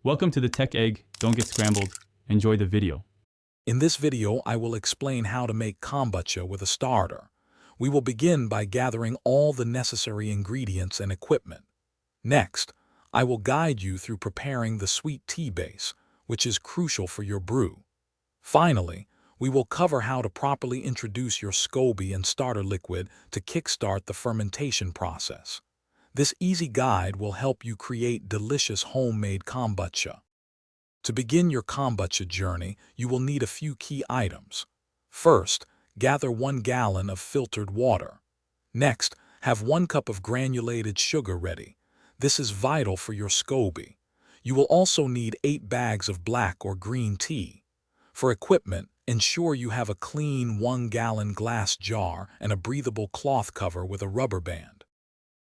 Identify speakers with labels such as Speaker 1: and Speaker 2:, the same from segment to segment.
Speaker 1: Welcome to the Tech Egg. Don't get scrambled. Enjoy the video.
Speaker 2: In this video, I will explain how to make kombucha with a starter. We will begin by gathering all the necessary ingredients and equipment. Next, I will guide you through preparing the sweet tea base, which is crucial for your brew. Finally, we will cover how to properly introduce your SCOBY and starter liquid to kickstart the fermentation process. This easy guide will help you create delicious homemade kombucha. To begin your kombucha journey, you will need a few key items. First, gather 1 gallon of filtered water. Next, have 1 cup of granulated sugar ready. This is vital for your SCOBY. You will also need 8 bags of black or green tea. For equipment, ensure you have a clean 1-gallon glass jar and a breathable cloth cover with a rubber band.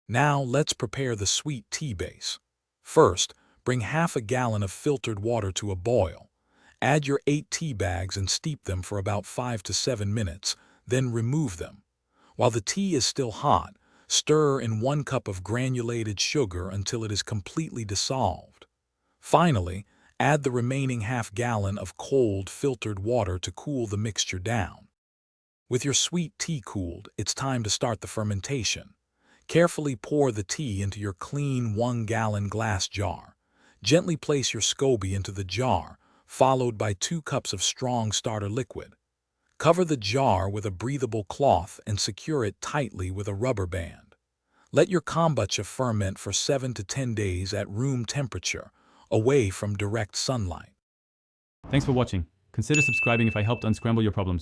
Speaker 2: Now let's prepare the sweet tea base. First, bring half a gallon of filtered water to a boil. Add your 8 tea bags and steep them for about 5 to 7 minutes, then remove them. While the tea is still hot, stir in 1 cup of granulated sugar until it is completely dissolved. Finally, add the remaining half gallon of cold filtered water to cool the mixture down. With your sweet tea cooled, it's time to start the fermentation. Carefully pour the tea into your clean 1-gallon glass jar. Gently place your SCOBY into the jar, followed by 2 cups of strong starter liquid. Cover the jar with a breathable cloth and secure it tightly with a rubber band. Let your kombucha ferment for 7 to 10 days at room temperature, away from direct sunlight.
Speaker 1: Thanks for watching. Consider subscribing if I helped unscramble your problems.